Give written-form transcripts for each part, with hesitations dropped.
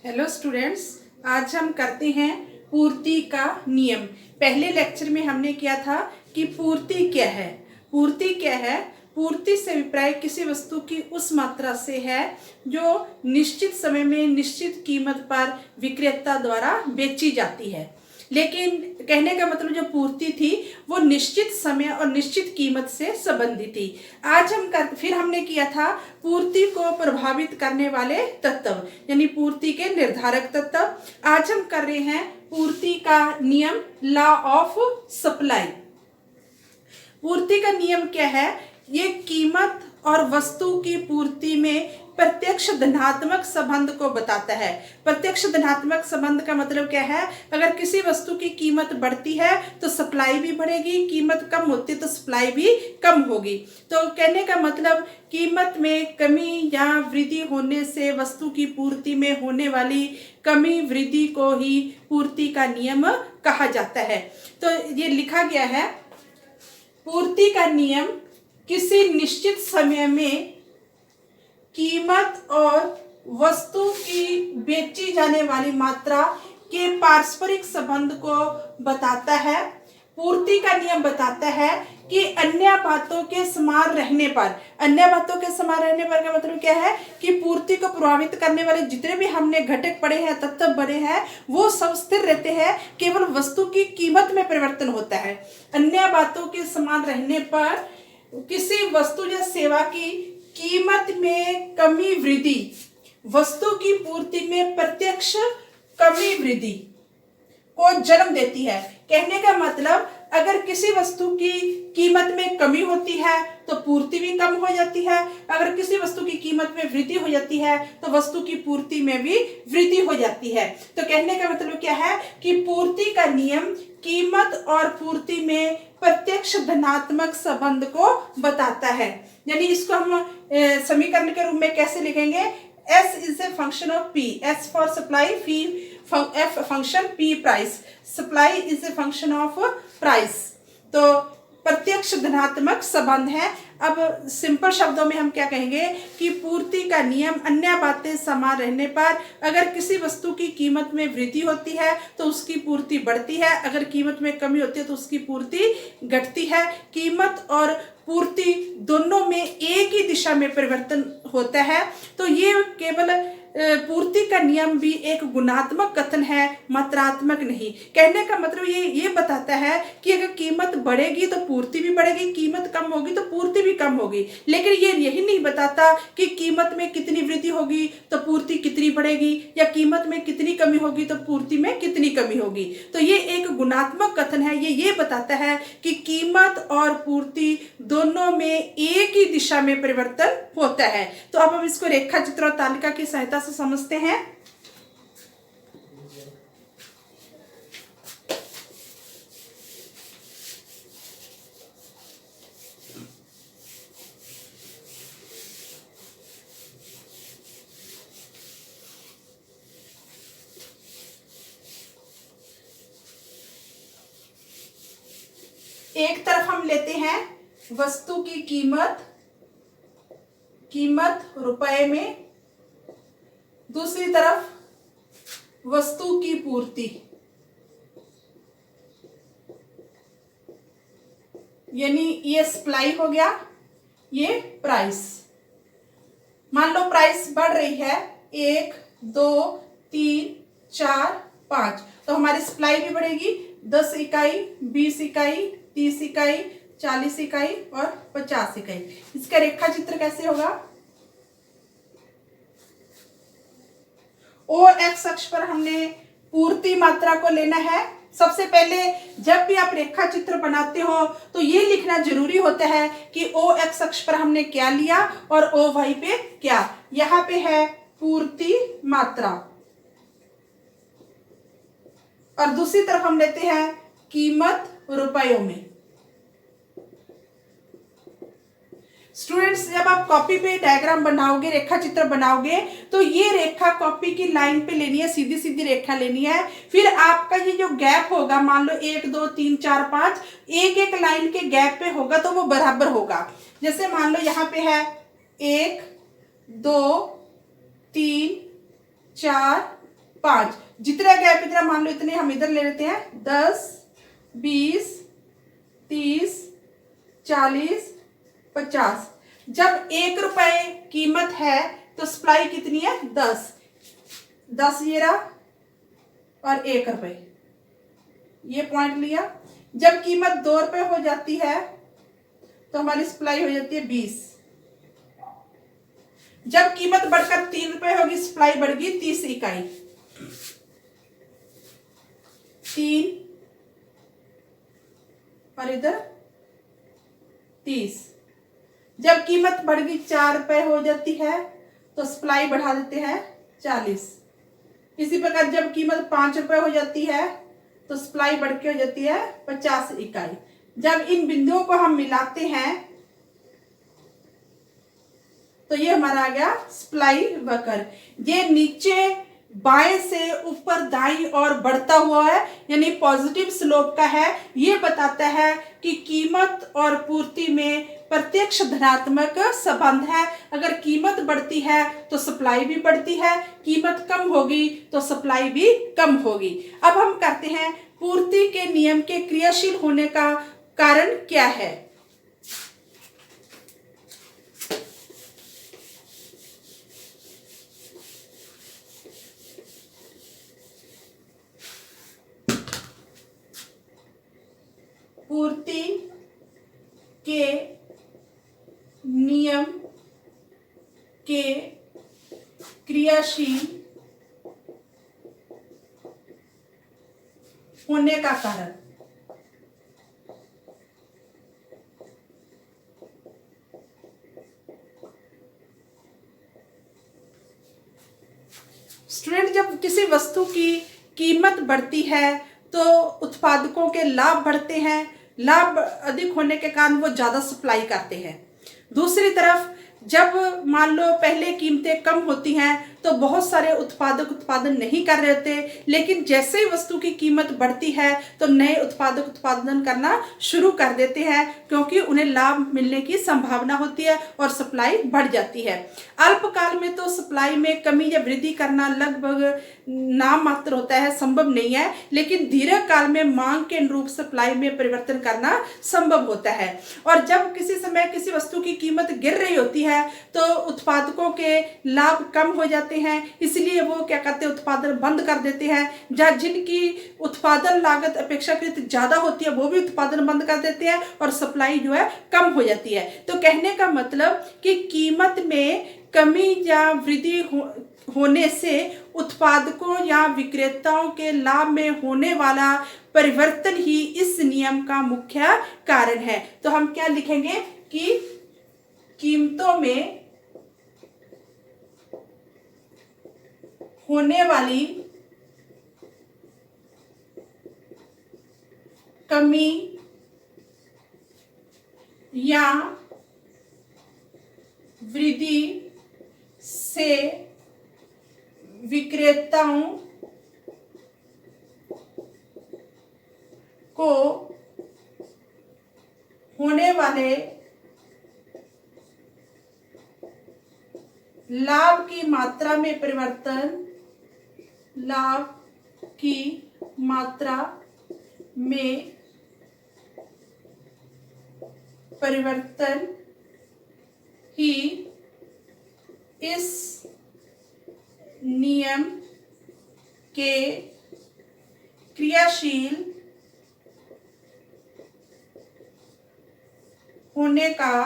Hello students, आज हम करते हैं पूर्ति का नियम। पहले लेक्चर में हमने किया था कि पूर्ति क्या है। पूर्ति क्या है? पूर्ति से अभिप्राय किसी वस्तु की उस मात्रा से है जो निश्चित समय में निश्चित कीमत पर विक्रेता द्वारा बेची जाती है। लेकिन कहने का मतलब जो पूर्ति थी वो निश्चित समय और निश्चित कीमत से संबंधित थी। आज फिर हमने किया था पूर्ति को प्रभावित करने वाले तत्व, यानी पूर्ति के निर्धारक तत्व। आज हम कर रहे हैं पूर्ति का नियम, लॉ ऑफ सप्लाई। पूर्ति का नियम क्या है? ये कीमत और वस्तु की पूर्ति में प्रत्यक्ष धनात्मक संबंध को बताता है। प्रत्यक्ष धनात्मक संबंध का मतलब क्या है? अगर किसी वस्तु की कीमत बढ़ती है तो सप्लाई भी बढ़ेगी, कीमत कम होती है तो सप्लाई भी कम होगी। तो कहने का मतलब कीमत में कमी या वृद्धि होने से वस्तु की पूर्ति में होने वाली कमी वृद्धि को ही पूर्ति का नियम कहा जाता है। तो ये लिखा गया है, पूर्ति का नियम किसी निश्चित समय में कीमत और वस्तु की बेची जाने वाली मात्रा के पारस्परिक संबंध को बताता है। पूर्ति का नियम बताता है कि अन्य बातों के समान रहने पर, अन्य बातों के समान रहने पर का मतलब क्या है कि पूर्ति को प्रभावित करने वाले जितने भी हमने घटक पढ़े हैं, तत्व पढ़े हैं, वो सब स्थिर रहते हैं, केवल वस्तु की कीमत में परिवर्तन होता है। अन्य बातों के समान रहने पर किसी वस्तु या सेवा की कीमत में कमी वृद्धि वस्तु की पूर्ति में प्रत्यक्ष कमी वृद्धि को जन्म देती है। कहने का मतलब अगर किसी वस्तु की कीमत में कमी होती है तो पूर्ति भी कम हो जाती है, अगर किसी वस्तु की कीमत में वृद्धि हो जाती है तो वस्तु की पूर्ति में भी वृद्धि हो जाती है। तो कहने का मतलब क्या है कि पूर्ति का नियम कीमत और पूर्ति में प्रत्यक्ष धनात्मक संबंध को बताता है। यानी इसको हम समीकरण के रूप में कैसे लिखेंगे? S is a function of P. S for supply, F function, P price. Supply is a function of price. तो प्रत्यक्ष धनात्मक संबंध है। अब सिंपल शब्दों में हम क्या कहेंगे कि पूर्ति का नियम अन्य बातें समान रहने पर अगर किसी वस्तु की कीमत में वृद्धि होती है तो उसकी पूर्ति बढ़ती है, अगर कीमत में कमी होती है तो उसकी पूर्ति घटती है। कीमत और पूर्ति दोनों में एक ही दिशा में परिवर्तन होता है। तो ये केवल पूर्ति का नियम भी एक गुणात्मक कथन है, मात्रात्मक नहीं। कहने का मतलब ये बताता है कि अगर कीमत बढ़ेगी तो पूर्ति भी बढ़ेगी, कीमत कम होगी तो पूर्ति भी कम होगी। लेकिन ये यही नहीं बताता कि कीमत में कितनी वृद्धि होगी तो पूर्ति कितनी बढ़ेगी, या कीमत में कितनी कमी होगी तो पूर्ति में कितनी कमी होगी। तो ये एक गुणात्मक कथन है। ये बताता है कि कीमत और पूर्ति दोनों में एक ही दिशा में परिवर्तन होता है। तो अब हम इसको रेखा चित्र और तालिका की सहायता से समझते हैं। एक तरफ हम लेते हैं वस्तु की कीमत रुपए में, दूसरी तरफ वस्तु की पूर्ति, यानी ये सप्लाई हो गया, ये प्राइस। मान लो प्राइस बढ़ रही है 1, 2, 3, 4, 5, तो हमारी सप्लाई भी बढ़ेगी 10 इकाई, 20 इकाई, 30 इकाई, 40 इकाई और 50 इकाई। इसका रेखा चित्र कैसे होगा? ओ एक्स अक्ष पर हमने पूर्ति मात्रा को लेना है। सबसे पहले जब भी आप रेखा चित्र बनाते हो तो ये लिखना जरूरी होता है कि ओ एक्स अक्ष पर हमने क्या लिया और ओ वाई पे क्या। यहाँ पे है पूर्ति मात्रा और दूसरी तरफ हम लेते हैं कीमत रुपयों में। स्टूडेंट्स, जब आप कॉपी पे डायग्राम बनाओगे, रेखा चित्र बनाओगे, तो ये रेखा कॉपी की लाइन पे लेनी है, सीधी सीधी रेखा लेनी है। फिर आपका ये जो गैप होगा, मान लो 1, 2, 3, 4, 5, एक एक लाइन के गैप पे होगा तो वो बराबर होगा। जैसे मान लो यहाँ पे है 1, 2, 3, 4, 5, जितना गैप इतना मान लो इतने हम इधर ले लेते हैं, 10, 20, 30, 40, 50। जब 1 रुपए कीमत है तो सप्लाई कितनी है, 10, 10 ये रहा और 1 रुपए, ये पॉइंट लिया। जब कीमत 2 रुपए हो जाती है तो हमारी सप्लाई हो जाती है 20। जब कीमत बढ़कर 3 रुपए होगी सप्लाई बढ़गी 30 इकाई, 3 और इधर 30। जब कीमत बढ़ गई 4 रुपए हो जाती है तो सप्लाई बढ़ा देते हैं 40। इसी प्रकार जब कीमत 5 रुपए हो जाती है तो सप्लाई बढ़ के हो जाती है 50 इकाई। जब इन बिंदुओं को हम मिलाते हैं तो ये हमारा आ गया सप्लाई वक्र। ये नीचे बाएं से ऊपर दाईं ओर बढ़ता हुआ है, यानी पॉजिटिव स्लोप का है। ये बताता है कि कीमत और पूर्ति में प्रत्यक्ष धनात्मक संबंध है। अगर कीमत बढ़ती है तो सप्लाई भी बढ़ती है, कीमत कम होगी तो सप्लाई भी कम होगी। अब हम करते हैं पूर्ति के नियम के क्रियाशील होने का कारण क्या है। पूर्ति के नियम के क्रियाशील होने का कारण। स्टूडेंट, जब किसी वस्तु की कीमत बढ़ती है तो उत्पादकों के लाभ बढ़ते हैं। लाभ अधिक होने के कारण वो ज़्यादा सप्लाई करते हैं। दूसरी तरफ जब मान लो पहले कीमतें कम होती हैं तो बहुत सारे उत्पादक उत्पादन नहीं कर रहे होते, लेकिन जैसे ही वस्तु की कीमत बढ़ती है तो नए उत्पादक उत्पादन करना शुरू कर देते हैं, क्योंकि उन्हें लाभ मिलने की संभावना होती है और सप्लाई बढ़ जाती है। अल्पकाल में तो सप्लाई में कमी या वृद्धि करना लगभग नाम मात्र होता है, संभव नहीं है, लेकिन दीर्घ काल में मांग के अनुरूप सप्लाई में परिवर्तन करना संभव होता है। और जब किसी समय किसी वस्तु की कीमत गिर रही होती है तो उत्पादकों के लाभ कम हो जाते हैं, इसलिए वो क्या करते हैं, उत्पादन बंद कर देते हैं। जहाँ जिनकी उत्पादन लागत अपेक्षाकृत ज्यादा होती है वो भी उत्पादन बंद कर देते हैं और सप्लाई जो है कम हो जाती है। तो कहने का मतलब कि कीमत में कमी या वृद्धि होने से उत्पादकों या विक्रेताओं के लाभ में होने वाला परिवर्तन ही इस नियम का मुख्य कारण है। तो हम क्या लिखेंगे कि कीमतों में होने वाली कमी या वृद्धि से विक्रेताओं को होने वाले लाभ की मात्रा में परिवर्तन, लाभ की मात्रा में परिवर्तन ही इस नियम के क्रियाशील होने का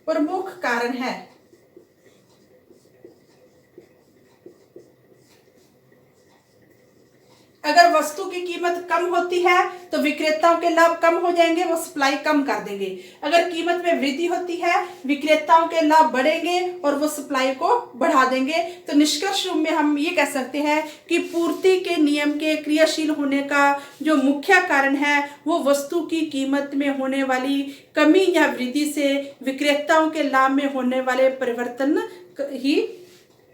प्रमुख कारण है। अगर वस्तु की कीमत कम होती है तो विक्रेताओं के लाभ कम हो जाएंगे, वो सप्लाई कम कर देंगे। अगर कीमत में वृद्धि होती है विक्रेताओं के लाभ बढ़ेंगे और वो सप्लाई को बढ़ा देंगे। तो निष्कर्ष रूप में हम ये कह सकते हैं कि पूर्ति के नियम के क्रियाशील होने का जो मुख्य कारण है वो वस्तु की कीमत में होने वाली कमी या वृद्धि से विक्रेताओं के लाभ में होने वाले परिवर्तन ही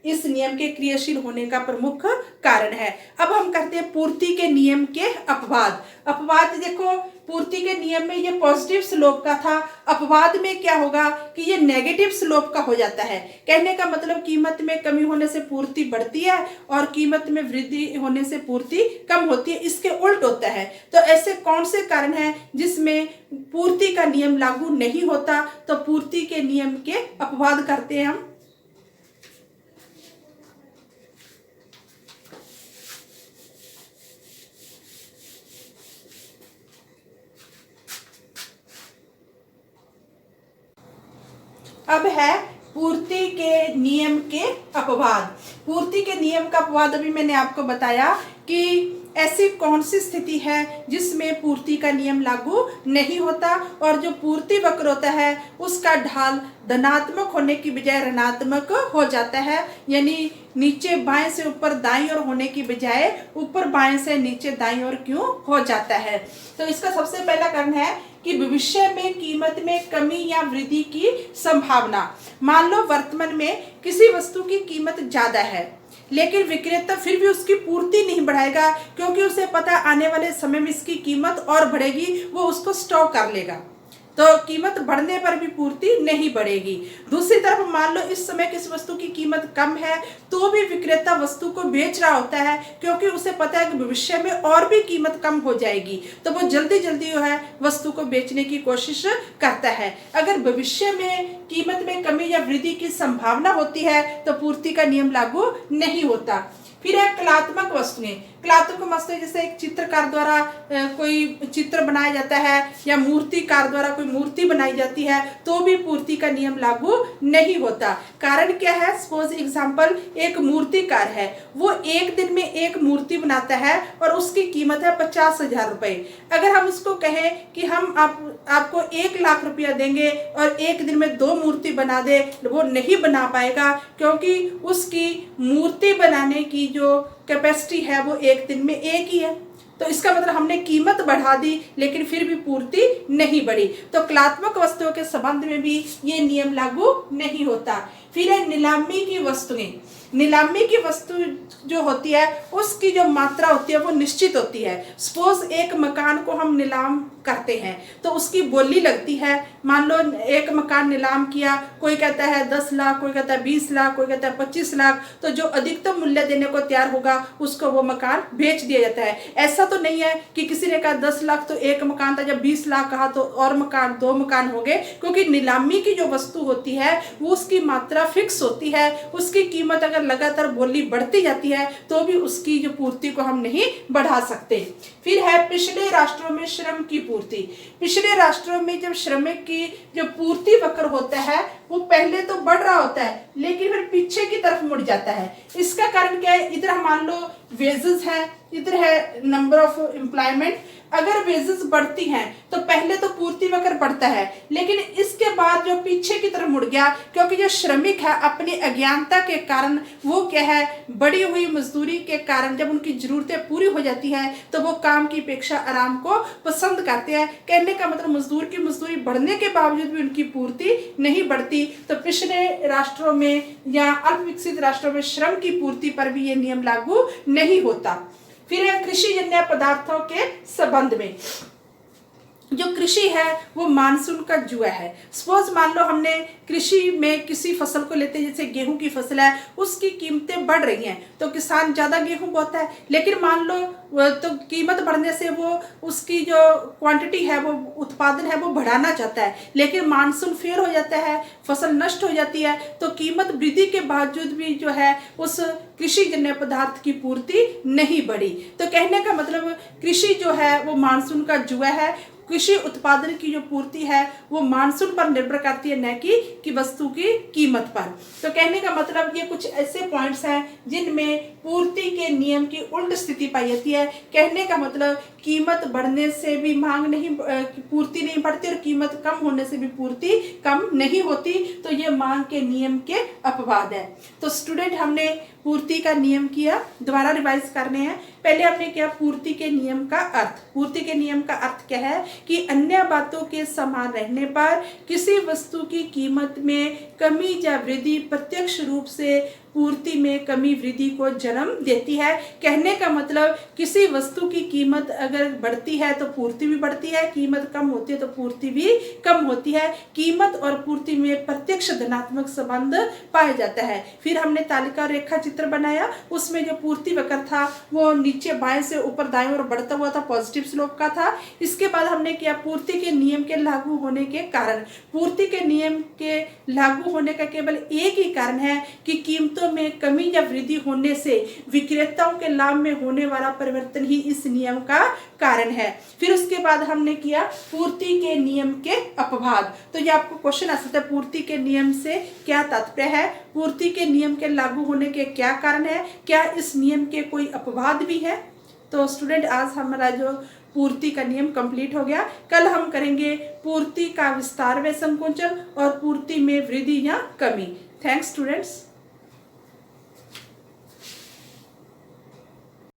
इस नियम के क्रियाशील होने का प्रमुख कारण है। अब हम करते हैं पूर्ति के नियम के अपवाद। अपवाद देखो, पूर्ति के नियम में ये पॉजिटिव स्लोप का था, अपवाद में क्या होगा कि ये नेगेटिव स्लोप का हो जाता है। कहने का मतलब कीमत में कमी होने से पूर्ति बढ़ती है और कीमत में वृद्धि होने से पूर्ति कम होती है, इसके उल्ट होता है। तो ऐसे कौन से कारण हैं जिसमें पूर्ति का नियम लागू नहीं होता? तो पूर्ति के नियम के अपवाद करते हैं हम। अब है पूर्ति के नियम के अपवाद। पूर्ति के नियम का अपवाद अभी मैंने आपको बताया कि ऐसी कौन सी स्थिति है जिसमें पूर्ति का नियम लागू नहीं होता और जो पूर्ति वक्र होता है उसका ढाल धनात्मक होने की बजाय ऋणात्मक हो जाता है, यानी नीचे बाएं से ऊपर दाईं ओर होने की बजाय ऊपर बाएं से नीचे दाईं ओर क्यों हो जाता है? तो इसका सबसे पहला कारण है कि भविष्य में कीमत में कमी या वृद्धि की संभावना। मान लो वर्तमान में किसी वस्तु की कीमत ज्यादा है लेकिन विक्रेता फिर भी उसकी पूर्ति नहीं बढ़ाएगा क्योंकि उसे पता आने वाले समय में इसकी कीमत और बढ़ेगी, वो उसको स्टॉक कर लेगा, तो कीमत बढ़ने पर भी पूर्ति नहीं बढ़ेगी। दूसरी तरफ मान लो इस समय किसी वस्तु की कीमत कम है तो भी विक्रेता वस्तु को बेच रहा होता है क्योंकि उसे पता है कि भविष्य में और भी कीमत कम हो जाएगी, तो वो जल्दी जल्दी जो है वस्तु को बेचने की कोशिश करता है। अगर भविष्य में कीमत में कमी या वृद्धि की संभावना होती है तो पूर्ति का नियम लागू नहीं होता। फिर है कलात्मक वस्तुएं। कलात्मक वस्तुएं जैसे एक चित्रकार द्वारा कोई चित्र बनाया जाता है या मूर्तिकार द्वारा कोई मूर्ति बनाई जाती है तो भी पूर्ति का नियम लागू नहीं होता। कारण क्या है? सपोज एग्जांपल, एक मूर्तिकार है, वो एक दिन में एक मूर्ति बनाता है और उसकी कीमत है 50,000 रुपए। अगर हम उसको कहें कि हम आपको 1,00,000 रुपया देंगे और एक दिन में 2 मूर्ति बना दे, वो नहीं बना पाएगा क्योंकि उसकी मूर्ति बनाने की जो कैपेसिटी है वो एक दिन में एक ही है। तो इसका मतलब हमने कीमत बढ़ा दी लेकिन फिर भी पूर्ति नहीं बढ़ी। तो कलात्मक वस्तुओं के संबंध में भी ये नियम लागू नहीं होता। फिर है नीलामी की वस्तुएं। नीलामी की वस्तु जो होती है उसकी जो मात्रा होती है वो निश्चित होती है। सपोज एक मकान को हम नीलाम करते हैं तो उसकी बोली लगती है। मान लो एक मकान नीलाम किया, कोई कहता है 10 लाख, कोई कहता है 20 लाख, कोई कहता है 25 लाख, तो जो अधिकतम मूल्य देने को तैयार होगा उसको वो मकान बेच दिया जाता है। ऐसा तो नहीं है कि किसी ने कहा 10 लाख तो एक मकान था, जब 20 लाख कहा तो और मकान 2 मकान हो गए, क्योंकि नीलामी की जो वस्तु होती है वो उसकी मात्रा फिक्स होती है। उसकी कीमत अगर लगातार बोली बढ़ती जाती है तो भी उसकी जो पूर्ति को हम नहीं बढ़ा सकते। फिर है पिछले राष्ट्रों में श्रम की पूर्ति। पिछले राष्ट्रों में जब श्रमिक की जो पूर्ति वक्र होता है वो पहले तो बढ़ रहा होता है लेकिन फिर पीछे की तरफ मुड़ जाता है। इसका कारण क्या है? इधर मान लो वेजेस है, इधर है नंबर ऑफ एम्प्लॉयमेंट। अगर वेजेस बढ़ती हैं तो पहले तो पूर्ति वक्र बढ़ता है लेकिन इसके बाद जो पीछे की तरफ मुड़ गया क्योंकि जो श्रमिक है अपनी अज्ञानता के कारण वो क्या है, बढ़ी हुई मजदूरी के कारण जब उनकी जरूरतें पूरी हो जाती हैं तो वो काम की अपेक्षा आराम को पसंद करते हैं। कहने का मतलब मजदूर की मजदूरी बढ़ने के बावजूद भी उनकी पूर्ति नहीं बढ़ती। तो पिछड़े राष्ट्रों में या अल्प विकसित राष्ट्रों में श्रम की पूर्ति पर भी ये नियम लागू नहीं होता। फिर है कृषि जन्य पदार्थों के संबंध में। जो कृषि है वो मानसून का जुआ है। सपोज मान लो हमने कृषि में किसी फसल को लेते हैं, जैसे गेहूं की फसल है, उसकी कीमतें बढ़ रही हैं तो किसान ज़्यादा गेहूं बोता है, लेकिन मान लो तो कीमत बढ़ने से वो उसकी जो क्वांटिटी है वो उत्पादन है वो बढ़ाना चाहता है, लेकिन मानसून फेल हो जाता है, फसल नष्ट हो जाती है, तो कीमत वृद्धि के बावजूद भी जो है उस कृषि जन्य पदार्थ की पूर्ति नहीं बढ़ी। तो कहने का मतलब कृषि जो है वो मानसून का जुआ है। कृषि उत्पादन की जो पूर्ति है वो मानसून पर निर्भर करती है, न कि वस्तु की कीमत पर। तो कहने का मतलब ये कुछ ऐसे पॉइंट्स हैं जिनमें पूर्ति के नियम की उल्ट स्थिति पाई जाती है। कहने का मतलब कीमत बढ़ने से भी मांग नहीं, पूर्ति नहीं बढ़ती और कीमत कम होने से भी पूर्ति कम नहीं होती। तो ये मांग के नियम के अपवाद है। तो स्टूडेंट हमने पूर्ति का नियम किया, दोबारा रिवाइज करने हैं। पहले हमने किया पूर्ति के नियम का अर्थ। पूर्ति के नियम का अर्थ क्या है कि अन्य बातों के समान रहने पर किसी वस्तु की कीमत में कमी या वृद्धि प्रत्यक्ष रूप से पूर्ति में कमी वृद्धि को जन्म देती है। कहने का मतलब किसी वस्तु की कीमत अगर बढ़ती है तो पूर्ति भी बढ़ती है, कीमत कम होती है तो पूर्ति भी कम होती है। कीमत और पूर्ति में प्रत्यक्ष धनात्मक संबंध पाया जाता है। फिर हमने तालिका रेखा चित्र बनाया, उसमें जो पूर्ति वक्र था वो नीचे बाएं से ऊपर दाएं ओर बढ़ता हुआ था, पॉजिटिव स्लोप का था। इसके बाद हमने किया पूर्ति के नियम के लागू होने के कारण। पूर्ति के नियम के लागू होने का केवल एक ही कारण है कि कीमतों में कमी या वृद्धि होने से विक्रेताओं के लाभ में होने वाला परिवर्तन ही इस नियम का कारण है। फिर उसके बाद हमने किया पूर्ति के नियम के अपवाद। तो ये आपको क्वेश्चन आ सकता है, पूर्ति के नियम से क्या तात्पर्य है, पूर्ति के नियम के लागू होने के क्या कारण है, क्या इस नियम के कोई अपवाद भी है। तो स्टूडेंट आज हमारा जो पूर्ति का नियम कंप्लीट हो गया। कल हम करेंगे पूर्ति का विस्तार व संकुचन और पूर्ति में वृद्धि या कमी। Thanks students.